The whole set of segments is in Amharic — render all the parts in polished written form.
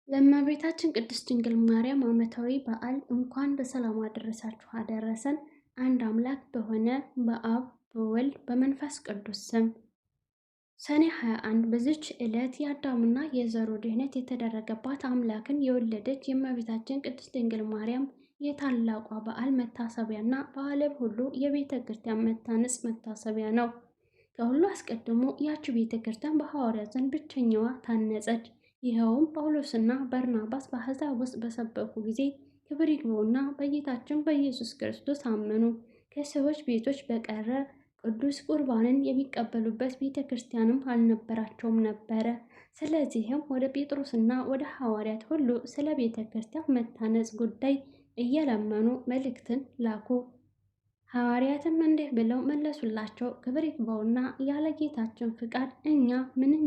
ለእመቤታችን ቅድስት ድንግል ማርያም ዓመታዊ በዓል እንኳን በሰላም አደረሳችሁ አደረሰን። አንድ አምላክ በሆነ በአብ በወልድ በመንፈስ ቅዱስ ስም ሰኔ 21 በዚች ዕለት የአዳምና የዘሩ ድህነት የተደረገባት አምላክን የወለደች የእመቤታችን ቅድስት ድንግል ማርያም የታላቋ በዓል መታሰቢያና በዓለም ሁሉ የቤተ ክርስቲያን መታነጽ መታሰቢያ ነው። ከሁሉ አስቀድሞ ያች ቤተ ክርስቲያን በሐዋርያት ዘንድ ብቸኛዋ ታነጸች። ይኸውም ጳውሎስና በርናባስ በአሕዛብ ውስጥ በሰበኩ ጊዜ ክብር ይግባውና በጌታችን በኢየሱስ ክርስቶስ አመኑ። ከሰዎች ቤቶች በቀረ ቅዱስ ቁርባንን የሚቀበሉበት ቤተ ክርስቲያንም አልነበራቸውም ነበረ። ስለዚህም ወደ ጴጥሮስና ወደ ሐዋርያት ሁሉ ስለ ቤተ ክርስቲያን መታነጽ ጉዳይ እየለመኑ መልእክትን ላኩ። ሐዋርያትም እንዲህ ብለው መለሱላቸው፣ ክብር ይግባውና ያለ ጌታችን ፍቃድ እኛ ምንም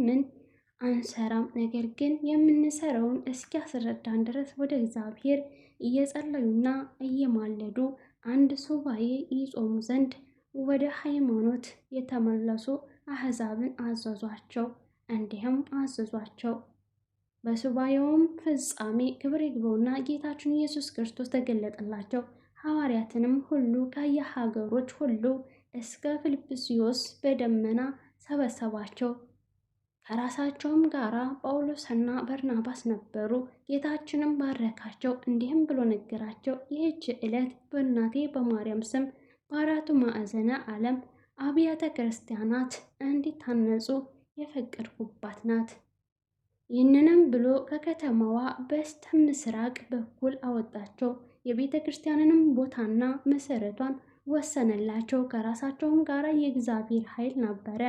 አንሰራም። ነገር ግን የምንሰራውን እስኪያስረዳን ድረስ ወደ እግዚአብሔር እየጸለዩና እየማለዱ አንድ ሱባዔ ይጾሙ ዘንድ ወደ ሃይማኖት የተመለሱ አሕዛብን አዘዟቸው። እንዲህም አዘዟቸው፣ በሱባዔውም ፍጻሜ ክብር ይግባውና ጌታችን ኢየሱስ ክርስቶስ ተገለጠላቸው። ሐዋርያትንም ሁሉ ከየሀገሮች ሁሉ እስከ ፊልጵስዩስ በደመና ሰበሰባቸው። ከራሳቸውም ጋር ጳውሎስና በርናባስ ነበሩ። ጌታችንም ባረካቸው፣ እንዲህም ብሎ ነገራቸው፣ ይህች ዕለት በእናቴ በማርያም ስም በአራቱ ማዕዘነ ዓለም አብያተ ክርስቲያናት እንዲታነጹ የፈቀድኩባት ናት። ይህንንም ብሎ ከከተማዋ በስተ ምስራቅ በኩል አወጣቸው። የቤተ ክርስቲያንንም ቦታና መሰረቷን ወሰነላቸው። ከራሳቸውም ጋር የእግዚአብሔር ኃይል ነበረ።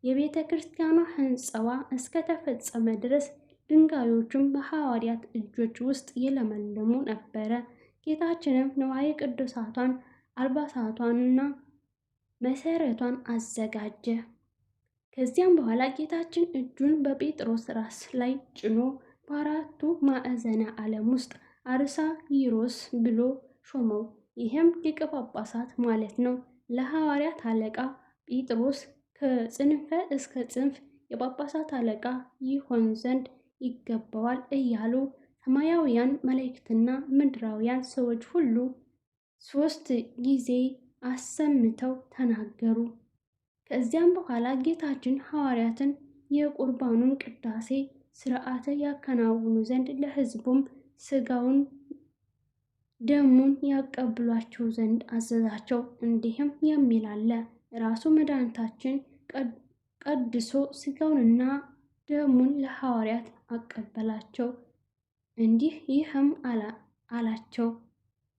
የቤተ ክርስቲያኗ ሕንፃዋ እስከተፈጸመ ድረስ ድንጋዮቹም በሐዋርያት እጆች ውስጥ የለመለሙ ነበረ። ጌታችንም ንዋየ ቅዱሳቷን አልባሳቷንና መሰረቷን አዘጋጀ። ከዚያም በኋላ ጌታችን እጁን በጴጥሮስ ራስ ላይ ጭኖ በአራቱ ማዕዘነ ዓለም ውስጥ አርሳይሮስ ብሎ ሾመው። ይህም ሊቀ ጳጳሳት ማለት ነው። ለሐዋርያት አለቃ ጴጥሮስ ከጽንፈ እስከ ጽንፍ የጳጳሳት አለቃ ይሆን ዘንድ ይገባዋል እያሉ ሰማያውያን መላእክትና ምድራውያን ሰዎች ሁሉ 3 ጊዜ አሰምተው ተናገሩ። ከዚያም በኋላ ጌታችን ሐዋርያትን የቁርባኑን ቅዳሴ ሥርዓት ያከናውኑ ዘንድ ለሕዝቡም ሥጋውን ደሙን ያቀብሏቸው ዘንድ አዘዛቸው። እንዲህም የሚል አለ፣ ራሱ መድኃኒታችን ቀድሶ ሥጋውንና ደሙን ለሐዋርያት አቀበላቸው። ይህም አላቸው፣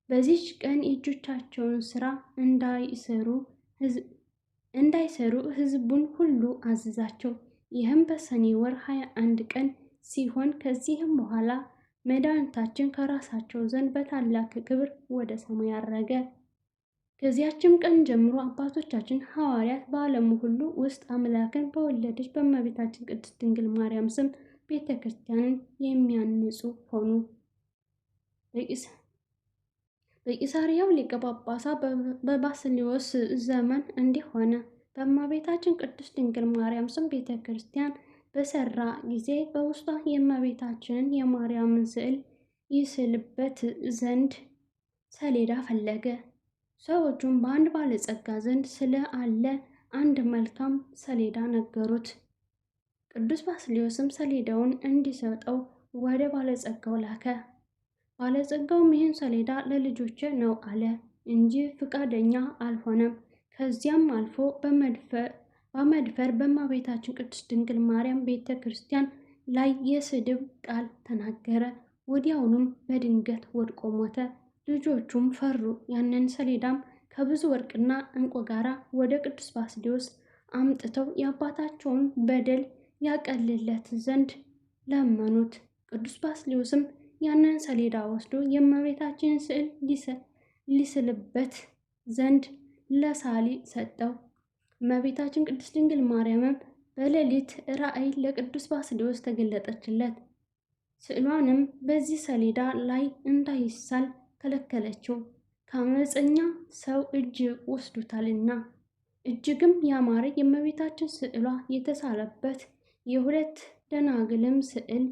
በዚች ቀን የእጆቻቸውን ሥራ እንዳይሰሩ ሕዝቡን ሁሉ አዘዛቸው። ይህም በሰኔ ወር 21 ቀን ሲሆን ከዚህም በኋላ መድኃኒታችን ከራሳቸው ዘንድ በታላቅ ክብር ወደ ሰማይ አረገ። ከዚያችም ቀን ጀምሮ አባቶቻችን ሐዋርያት በዓለሙ ሁሉ ውስጥ አምላክን በወለደች በእመቤታችን ቅድስት ድንግል ማርያም ስም ቤተ ክርስቲያንን የሚያንጹ ሆኑ። በቂሳርያው ሊቀ ጳጳሳት በባስልዮስ ዘመን እንዲህ ሆነ። በእመቤታችን ቅድስት ድንግል ማርያም ስም ቤተ ክርስቲያን በሰራ ጊዜ በውስጧ የእመቤታችንን የማርያምን ስዕል ይስልበት ዘንድ ሰሌዳ ፈለገ። ሰዎቹም በአንድ ባለጸጋ ዘንድ ስለ አለ አንድ መልካም ሰሌዳ ነገሩት። ቅዱስ ባስልዮስም ሰሌዳውን እንዲሰጠው ወደ ባለጸጋው ላከ። ባለጸጋውም ይህን ሰሌዳ ለልጆቼ ነው አለ እንጂ ፍቃደኛ አልሆነም። ከዚያም አልፎ በመድፈር በእመቤታችን ቅድስት ድንግል ማርያም ቤተ ክርስቲያን ላይ የስድብ ቃል ተናገረ። ወዲያውኑም በድንገት ወድቆ ሞተ። ልጆቹም ፈሩ። ያንን ሰሌዳም ከብዙ ወርቅና ዕንቁ ጋር ወደ ቅዱስ ባስልዮስ አምጥተው የአባታቸውን በደል ያቀልለት ዘንድ ለመኑት። ቅዱስ ባስልዮስም ያንን ሰሌዳ ወስዶ የእመቤታችንን ስዕል ሊስልበት ዘንድ ለሳሊ ሰጠው። እመቤታችን ቅድስት ድንግል ማርያምም በሌሊት ራእይ ለቅዱስ ባስልዮስ ተገለጠችለት። ስዕሏንም በዚህ ሰሌዳ ላይ እንዳይሳል ከለከለችው፣ ከአመፀኛ ሰው እጅ ወስዶታልና። እጅግም ያማረ የእመቤታችን ስዕሏ የተሳለበት የሁለት ደናግልም ስዕል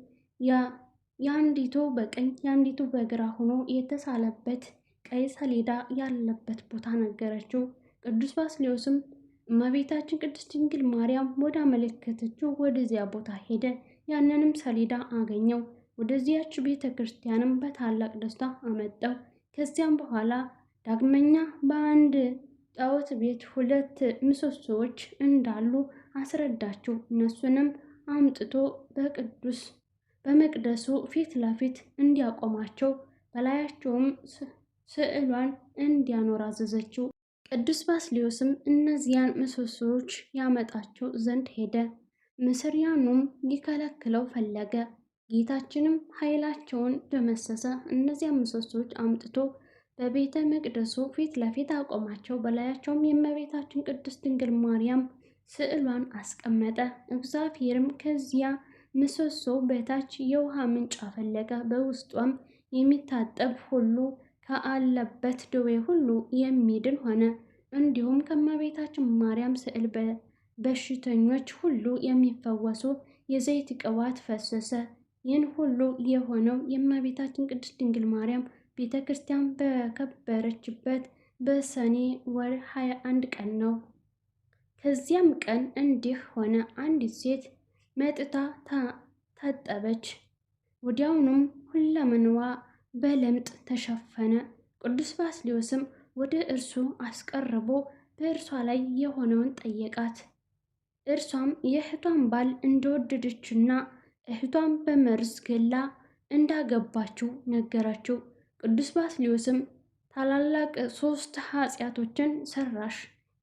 የአንዲቱ በቀኝ የአንዲቱ በግራ ሆኖ የተሳለበት ቀይ ሰሌዳ ያለበት ቦታ ነገረችው። ቅዱስ ባስልዮስም እመቤታችን ቅድስት ድንግል ማርያም ወደ አመለከተችው ወደዚያ ቦታ ሄደ። ያንንም ሰሌዳ አገኘው። ወደዚያች ቤተ ክርስቲያንም በታላቅ ደስታ አመጣው። ከዚያም በኋላ ዳግመኛ በአንድ ጣዖት ቤት 2 ምሰሶዎች እንዳሉ አስረዳችው። እነሱንም አምጥቶ በመቅደሱ ፊት ለፊት እንዲያቆማቸው በላያቸውም ስዕሏን እንዲያኖር አዘዘችው። ቅዱስ ባስልዮስም እነዚያን ምሰሶዎች ያመጣቸው ዘንድ ሄደ። ምስርያኑም ሊከለክለው ፈለገ። ጌታችንም ኃይላቸውን ደመሰሰ። እነዚያን ምሰሶዎች አምጥቶ በቤተ መቅደሱ ፊት ለፊት አቆማቸው። በላያቸውም የእመቤታችን ቅድስት ድንግል ማርያም ስዕሏን አስቀመጠ። እግዚአብሔርም ከዚያ ምሰሶ በታች የውሃ ምንጭ አፈለቀ። በውስጧም የሚታጠብ ሁሉ ከአለበት ደዌ ሁሉ የሚድን ሆነ። እንዲሁም ከእመቤታችን ማርያም ስዕል በሽተኞች ሁሉ የሚፈወሱ የዘይት ቅባት ፈሰሰ። ይህን ሁሉ የሆነው የእመቤታችን ቅድስት ድንግል ማርያም ቤተ ክርስቲያን በከበረችበት በሰኔ ወር 21 ቀን ነው። ከዚያም ቀን እንዲህ ሆነ። አንዲት ሴት መጥታ ታጠበች። ወዲያውኑም ሁለመናዋ በለምጥ ተሸፈነ። ቅዱስ ባስልዮስም ወደ እርሱ አስቀርቦ በእርሷ ላይ የሆነውን ጠየቃት። እርሷም የእህቷን ባል እንደወደደችና እህቷን በመርዝ ገላ እንዳገባችው ነገረችው። ቅዱስ ባስልዮስም ታላላቅ 3 ኃጢአቶችን ሰራሽ፣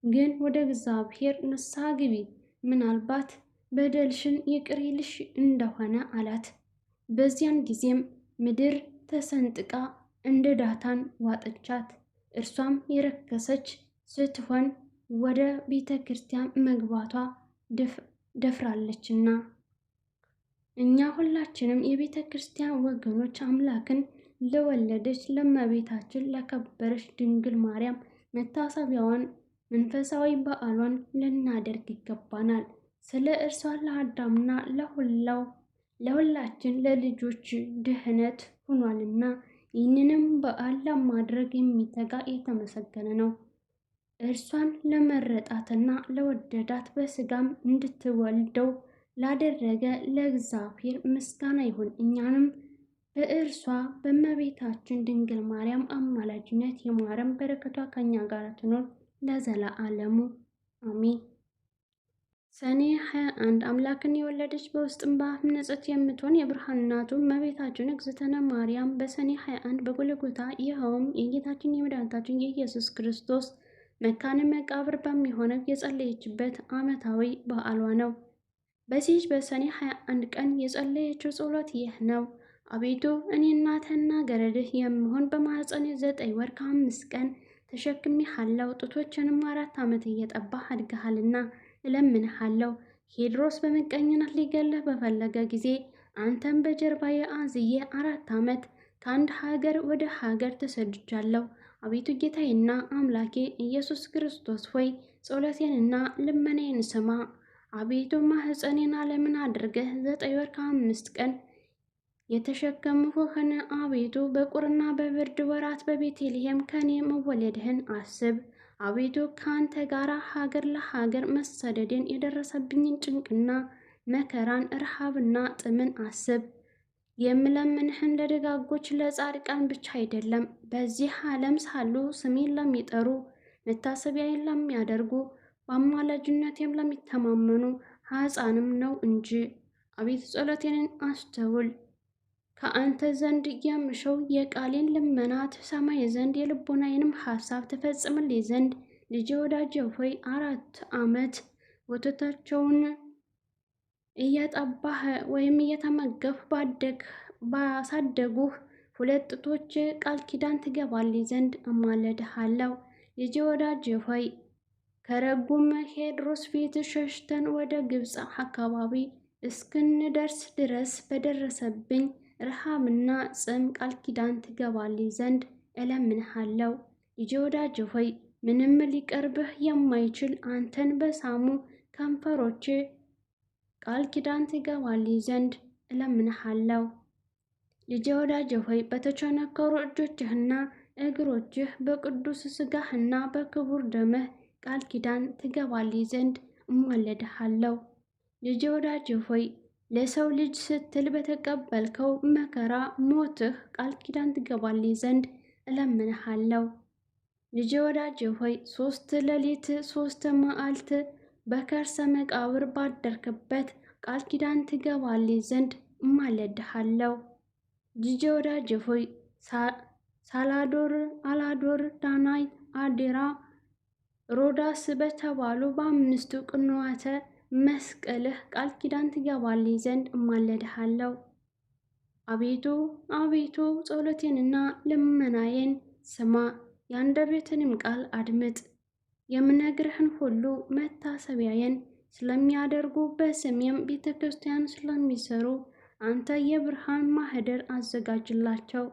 ግን ወደ እግዚአብሔር ንስሐ ግቢ፣ ምናልባት በደልሽን ይቅር ይልሽ እንደሆነ አላት። በዚያን ጊዜም ምድር ተሰንጥቃ እንደ ዳታን ዋጠቻት። እርሷም የረከሰች ስትሆን ወደ ቤተ ክርስቲያን መግባቷ ደፍራለችና። እኛ ሁላችንም የቤተ ክርስቲያን ወገኖች አምላክን ለወለደች ለእመቤታችን ለከበረች ድንግል ማርያም መታሰቢያዋን መንፈሳዊ በዓሏን ልናደርግ ይገባናል። ስለ እርሷ ለአዳምና ለሁላችን ለልጆች ድህነት ሆኗልና ይህንንም በዓል ለማድረግ የሚተጋ የተመሰገነ ነው። እርሷን ለመረጣትና ለወደዳት በስጋም እንድትወልደው ላደረገ ለእግዚአብሔር ምስጋና ይሁን። እኛንም በእርሷ በእመቤታችን ድንግል ማርያም አማላጅነት የማረም በረከቷ ከኛ ጋር ትኖር ለዘለዓለሙ አሜን። ሰኔ 21 አምላክን የወለደች በውስጥም በአፍም ንጽሕት የምትሆን የብርሃን እናቱ እመቤታችን እግዝእትነ ማርያም በሰኔ 21 በጎልጎታ ይኸውም የጌታችን የመድኃኒታችን የኢየሱስ ክርስቶስ መካነ መቃብር በሚሆነው የጸለየችበት ዓመታዊ በዓሏ ነው። በዚህች በሰኔ 21 ቀን የጸለየችው ጸሎት ይህ ነው። አቤቱ እኔ እናትህና ገረድህ የምሆን በማኅፀን 9 ወር ከ5 ቀን ተሸክሜሃለሁ። ጡቶችንም 4 ዓመት እየጠባህ አድገሃልና እለምንሃለሁ። ሄድሮስ በምቀኝነት ሊገለህ በፈለገ ጊዜ አንተም በጀርባዬ አዝዬ 4 ዓመት ከአንድ ሀገር ወደ ሀገር ተሰድጃለሁ። አቤቱ ጌታዬና አምላኬ ኢየሱስ ክርስቶስ ሆይ ጸሎቴንና ልመናዬን ስማ። አቤቱ ማኅፀኔን ዓለምን አድርገህ 9 ወር ከ5 ቀን የተሸከምሁህን አቤቱ በቁርና በብርድ ወራት በቤተልሔም ከኔ መወለድህን አስብ። አቤቱ ከአንተ ጋር ሀገር ለሀገር መሰደድን የደረሰብኝን ጭንቅና መከራን ረሃብና ጥምን አስብ። የምለምንህን ለደጋጎች ለጻድቃን ብቻ አይደለም፣ በዚህ ዓለም ሳሉ ስሜን ለሚጠሩ መታሰቢያዬን ለሚያደርጉ በአማላጅነቴም ለሚተማመኑ ኃጥአንም ነው እንጂ። አቤቱ ጸሎቴን አስተውል። ከአንተ ዘንድ የምሸው የቃሌን ልመና ትሰማኝ ዘንድ የልቦናዬንም ሐሳብ ትፈጽምልኝ ዘንድ ልጄ ወዳጄ ሆይ 4 ዓመት ወተታቸውን እየጠባህ ወይም እየተመገብህ ባሳደጉህ 2 ጡቶች ቃል ኪዳን ትገባልኝ ዘንድ እማልድሃለሁ። ልጄ ወዳጄ ሆይ ከረጉም ሄድሮስ ፊት ሸሽተን ወደ ግብፅ አካባቢ እስክንደርስ ድረስ በደረሰብኝ ረሃብና ጽም ቃል ኪዳን ትገባልኝ ዘንድ እለምንሃለሁ። ልጄ ወዳጄ ሆይ ምንም ሊቀርብህ የማይችል አንተን በሳሙ ከንፈሮቼ ቃል ኪዳን ትገባልኝ ዘንድ እለምንሃለሁ። ልጄ ወዳጄ ሆይ በተቸነከሩ እጆችህና እግሮችህ በቅዱስ ሥጋህና በክቡር ደምህ ቃል ኪዳን ትገባልኝ ዘንድ እማልድሃለሁ። ልጄ ወዳጄ ሆይ ለሰው ልጅ ስትል በተቀበልከው መከራ ሞትህ ቃል ኪዳን ትገባልኝ ዘንድ እለምንሃለሁ። ልጄ ወዳጄ ሆይ 3 ሌሊት 3 መዓልት በከርሰ መቃብር ባደርክበት ቃል ኪዳን ትገባልኝ ዘንድ እማልድሃለሁ። ልጄ ወዳጄ ሆይ አላዶር፣ ዳናይት፣ አዴራ፣ ሮዳስ በተባሉ በ5ቱ ቅንዋተ መስቀልህ ቃል ኪዳን ትገባልኝ ዘንድ እማልድሃለሁ። አቤቱ ጸሎቴንና ልመናዬን ስማ፣ የአንደበቴንም ቃል አድምጥ። የምነግርህን ሁሉ መታሰቢያዬን ስለሚያደርጉ በስሜም ቤተ ክርስቲያን ስለሚሰሩ አንተ የብርሃን ማህደር አዘጋጅላቸው።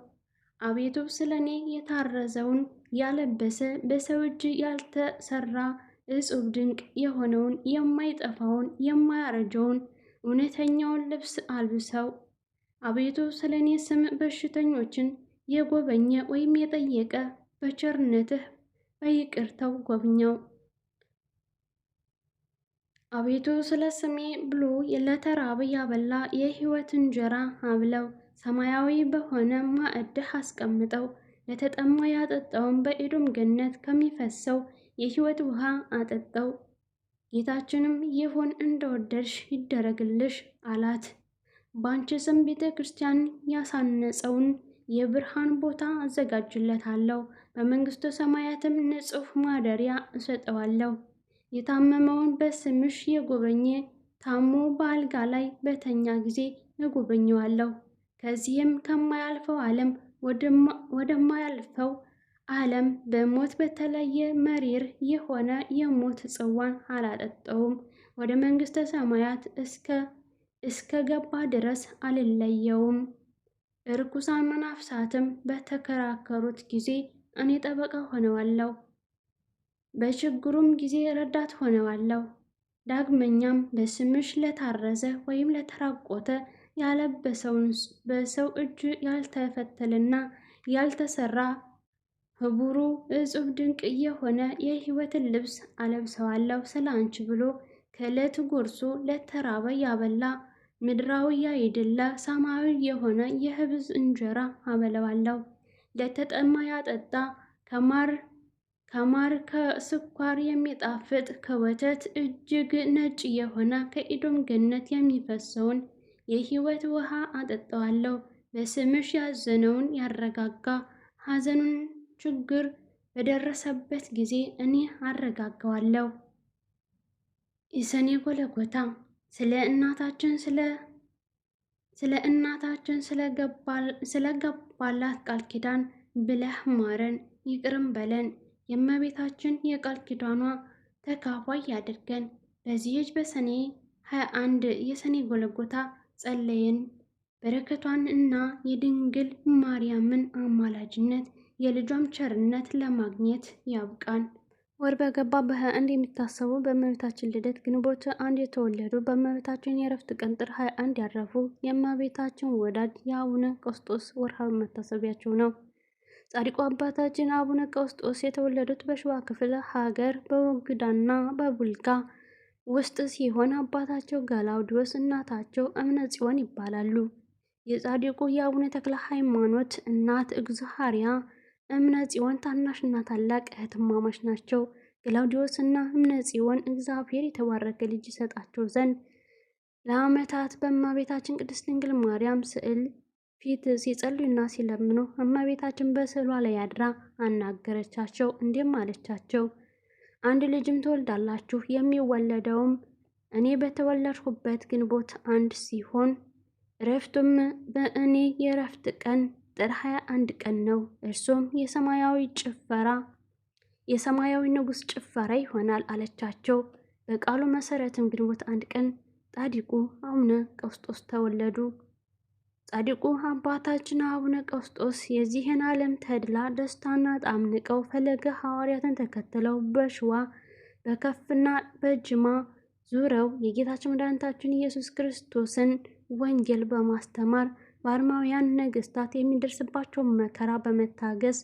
አቤቱ ስለ እኔ የታረዘውን ያለበሰ በሰው እጅ ያልተሰራ እጹብ ድንቅ የሆነውን የማይጠፋውን የማያረጀውን እውነተኛውን ልብስ አልብሰው። አቤቱ ስለ እኔ ስም በሽተኞችን የጎበኘ ወይም የጠየቀ በቸርነትህ በይቅርታው ጎብኘው። አቤቱ ስለ ስሜ ብሎ ለተራበ ያበላ የሕይወት እንጀራ አብለው። ሰማያዊ በሆነ ማዕድህ አስቀምጠው። ለተጠማ ያጠጣውን በኤዶም ገነት ከሚፈሰው የሕይወት ውሃ አጠጣው። ጌታችንም ይሁን እንደወደድሽ ይደረግልሽ አላት። በአንቺ ስም ቤተ ክርስቲያን ያሳነጸውን የብርሃን ቦታ አዘጋጅለታለሁ። በመንግሥተ ሰማያትም ንጹሕ ማደሪያ እሰጠዋለሁ። የታመመውን በስምሽ የጎበኘ ታሞ በአልጋ ላይ በተኛ ጊዜ እጎበኘዋለሁ። ከዚህም ከማያልፈው ዓለም ወደማያልፈው ዓለም በሞት በተለየ መሪር የሆነ የሞት ጽዋን አላጠጣውም። ወደ መንግሥተ ሰማያት እስከ ገባ ድረስ አልለየውም። እርኩሳን መናፍሳትም በተከራከሩት ጊዜ እኔ ጠበቃ ሆነዋለሁ፣ በችግሩም ጊዜ ረዳት ሆነዋለሁ። ዳግመኛም በስምሽ ለታረዘ ወይም ለተራቆተ ያለበሰውን በሰው እጅ ያልተፈተለና ያልተሰራ ህቡሩ እጹብ ድንቅ የሆነ የሕይወትን ልብስ አለብሰዋለሁ። ስለ አንቺ ብሎ ከዕለት ጎርሶ ለተራበ ያበላ ምድራዊ ያይደለ ሰማያዊ የሆነ የህብዝ እንጀራ አበለዋለሁ። ለተጠማ ያጠጣ ከማር ከስኳር የሚጣፍጥ ከወተት እጅግ ነጭ የሆነ ከኤዶም ገነት የሚፈሰውን የሕይወት ውሃ አጠጣዋለሁ። በስምሽ ያዘነውን ያረጋጋ፣ ሐዘኑን ችግር በደረሰበት ጊዜ እኔ አረጋጋዋለሁ። የሰኔ ጎልጎታ ስለ እናታችን ስለገባላት ቃል ኪዳን ብለህ ማረን፣ ይቅርም በለን። የእመቤታችን የቃል ኪዳኗ ተካፋይ ያድርገን። በዚህች በሰኔ 21 የሰኔ ጎልጎታ ጸለይን። በረከቷን እና የድንግል ማርያምን አማላጅነት የልጇም ቸርነት ለማግኘት ያብቃን። ወር በገባ በ21 የሚታሰቡ በእመቤታችን ልደት ግንቦት 1 የተወለዱ በእመቤታችን የዕረፍት ቀን ጥር 21 ያረፉ የእመቤታችን ወዳጅ የአቡነ ቀውስጦስ ወርሃዊ መታሰቢያቸው ነው። ጻድቁ አባታችን አቡነ ቀውስጦስ የተወለዱት በሸዋ ክፍለ ሀገር በወግዳና በቡልጋ ውስጥ ሲሆን አባታቸው ገላውዲዮስ እናታቸው እምነ ጽዮን ይባላሉ። የጻድቁ የአቡነ ተክለ ሃይማኖት እናት እግዚአርያ እምነ ጽዮን ታናሽና ታላቅ እህትማማች ናቸው። ገላውዲዮስ እና እምነ ጽዮን እግዚአብሔር የተባረከ ልጅ ይሰጣቸው ዘንድ ለዓመታት በእመቤታችን ቅድስት ድንግል ማርያም ስዕል ፊት ሲጸልዩና ሲለምኑ እመቤታችን በስዕሏ ላይ አድራ አናገረቻቸው። እንዲህም አለቻቸው፣ አንድ ልጅም ትወልዳላችሁ፣ የሚወለደውም እኔ በተወለድኩበት ግንቦት 1 ሲሆን እረፍቱም በእኔ የእረፍት ቀን ጥር 21 ቀን ነው። እርሱም የሰማያዊ ንጉሥ ጭፈራ ይሆናል አለቻቸው። በቃሉ መሰረትም ግንቦት 1 ቀን ጻድቁ አቡነ ቀውስጦስ ተወለዱ። ጻድቁ አባታችን አቡነ ቀውስጦስ የዚህን ዓለም ተድላ ደስታና ጣዕም ንቀው ፈለገ ሐዋርያትን ተከትለው በሸዋ በከፍና በጅማ ዙረው የጌታችን መድኃኒታችን ኢየሱስ ክርስቶስን ወንጌል በማስተማር በአርማውያን ነገስታት የሚደርስባቸውን መከራ በመታገስ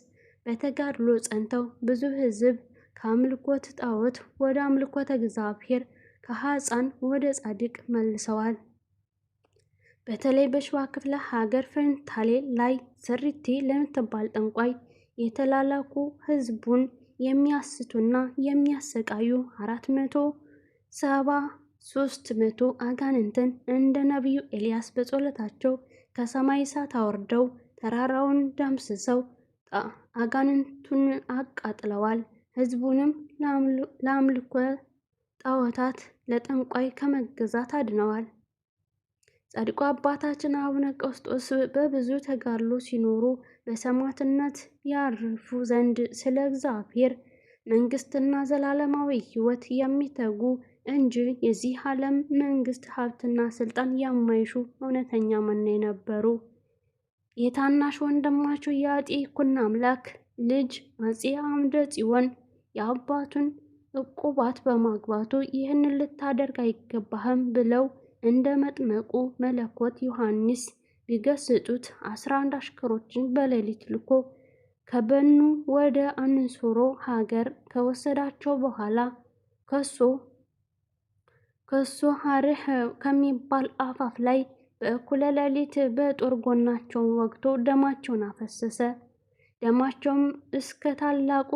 በተጋድሎ ጸንተው ብዙ ሕዝብ ከአምልኮተ ጣዖት ወደ አምልኮተ እግዚአብሔር ከኃጥአን ወደ ጻድቅ መልሰዋል። በተለይ በሸዋ ክፍለ ሀገር ፈንታሌ ላይ ስሪቴ ለምትባል ጠንቋይ የተላላኩ ሕዝቡን የሚያስቱና የሚያሰቃዩ 470-300 አጋንንትን እንደ ነቢዩ ኤልያስ በጸሎታቸው ከሰማይ እሳት አውርደው ተራራውን ደምስሰው አጋንንቱን አቃጥለዋል። ሕዝቡንም ለአምልኮ ጣዖታት ለጠንቋይ ከመገዛት አድነዋል። ጻድቁ አባታችን አቡነ ቀውስጦስ በብዙ ተጋድሎ ሲኖሩ በሰማዕትነት ያርፉ ዘንድ ስለ እግዚአብሔር መንግስትና ዘላለማዊ ሕይወት የሚተጉ እንጂ የዚህ ዓለም መንግስት ሀብትና ስልጣን የማይሹ እውነተኛ መናኝ ነበሩ። የታናሽ ወንድማቸው የአጤ ይኩኖ አምላክ ልጅ አፄ አምደ ጽዮን የአባቱን ዕቁባት በማግባቱ ይህንን ልታደርግ አይገባህም ብለው እንደ መጥመቁ መለኮት ዮሐንስ ቢገስጡት 11 አሽከሮችን በሌሊት ልኮ ከበኑ ወደ አንሶሮ ሀገር ከወሰዳቸው በኋላ ከሶ ሀርህ ከሚባል አፋፍ ላይ በእኩለ ሌሊት በጦር ጎናቸውን ወግቶ ደማቸውን አፈሰሰ። ደማቸውም እስከ ታላቁ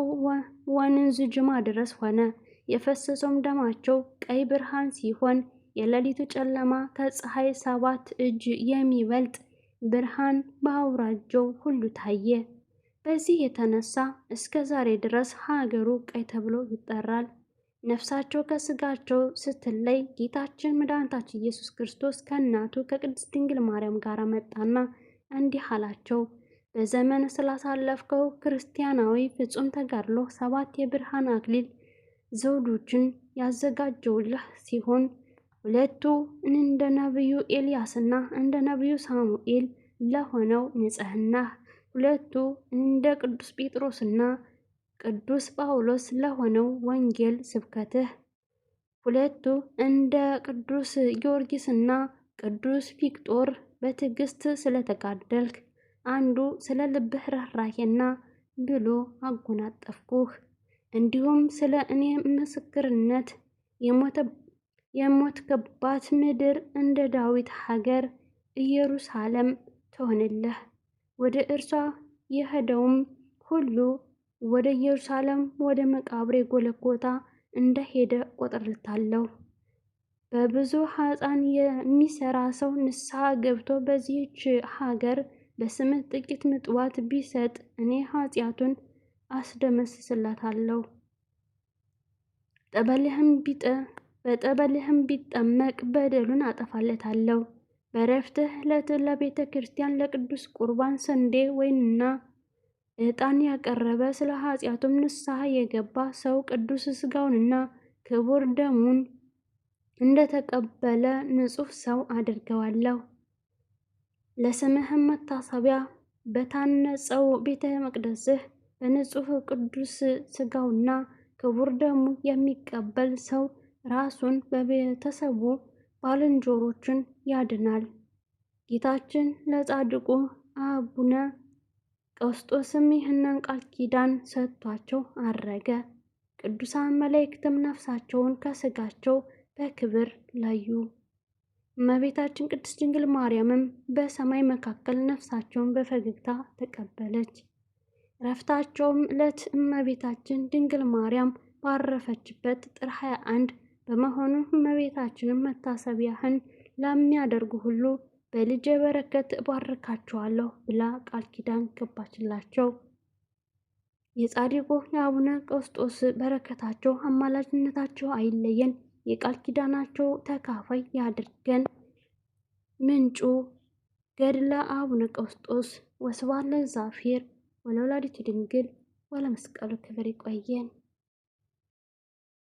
ወንዝ ጅማ ድረስ ሆነ። የፈሰሰውም ደማቸው ቀይ ብርሃን ሲሆን የሌሊቱ ጨለማ ከፀሐይ 7 እጅ የሚበልጥ ብርሃን በአውራጃው ሁሉ ታየ። በዚህ የተነሳ እስከ ዛሬ ድረስ ሀገሩ ቀይ ተብሎ ይጠራል። ነፍሳቸው ከስጋቸው ስትለይ ጌታችን መድኃኒታችን ኢየሱስ ክርስቶስ ከእናቱ ከቅድስት ድንግል ማርያም ጋር መጣና እንዲህ አላቸው። በዘመን ስላሳለፍከው ክርስቲያናዊ ፍጹም ተጋድሎ 7 የብርሃን አክሊል ዘውዶችን ያዘጋጀውልህ ሲሆን 2ቱ እንደ ነቢዩ ኤልያስና እንደ ነቢዩ ሳሙኤል ለሆነው ንጽሕና፣ 2ቱ እንደ ቅዱስ ጴጥሮስና ቅዱስ ጳውሎስ ለሆነው ወንጌል ስብከትህ፣ 2ቱ እንደ ቅዱስ ጊዮርጊስና ቅዱስ ቪክጦር በትዕግስት ስለተጋደልክ፣ 1ዱ ስለ ልብህ ርኅራኄና ብሎ አጎናጸፍኩህ። እንዲሁም ስለ እኔ ምስክርነት የሞትክባት ምድር እንደ ዳዊት ሀገር ኢየሩሳሌም ትሆንልህ። ወደ እርሷ የሄደውም ሁሉ ወደ ኢየሩሳሌም ወደ መቃብሬ ጎልጎታ እንደሄደ ቆጥርለታለሁ። በብዙ ኃጥአን የሚሰራ ሰው ንስሐ ገብቶ በዚህች ሀገር በስምህ ጥቂት ምጽዋት ቢሰጥ እኔ ኃጢአቱን አስደመስስለታለሁ። በጠበልህም ቢጠመቅ በደሉን አጠፋለታለሁ። በዕረፍትህ ዕለት ለቤተ ክርስቲያን ለቅዱስ ቁርባን ስንዴ ወይንና ዕጣን ያቀረበ ስለ ኃጢአቱም ንስሐ የገባ ሰው ቅዱስ ሥጋውንና ክቡር ደሙን እንደተቀበለ ንጹሕ ሰው አድርገዋለሁ። ለስምህም መታሰቢያ በታነጸው ቤተ መቅደስህ በንጹሕ ቅዱስ ሥጋውና ክቡር ደሙ የሚቀበል ሰው ራሱን በቤተሰቡ ባልንጀሮችን ያድናል። ጌታችን ለጻድቁ አቡነ ቀውስጦስም ይህንን ቃል ኪዳን ሰጥቷቸው አረገ። ቅዱሳን መላእክትም ነፍሳቸውን ከሥጋቸው በክብር ለዩ። እመቤታችን ቅድስት ድንግል ማርያምም በሰማይ መካከል ነፍሳቸውን በፈገግታ ተቀበለች። ዕረፍታቸውም ዕለት እመቤታችን ድንግል ማርያም ባረፈችበት ጥር 21 በመሆኑ እመቤታችንም መታሰቢያህን ለሚያደርጉ ሁሉ በልጄ በረከት እባርካቸዋለሁ ብላ ቃል ኪዳን ገባችላቸው። የጻድቁ የአቡነ ቀውስጦስ በረከታቸው አማላጅነታቸው አይለየን፣ የቃል ኪዳናቸው ተካፋይ ያድርገን። ምንጩ ገድለ አቡነ ቀውስጦስ። ወስብሐት ለእግዚአብሔር ወለወላዲቱ ድንግል ወለመስቀሉ ክብር። ይቆየን።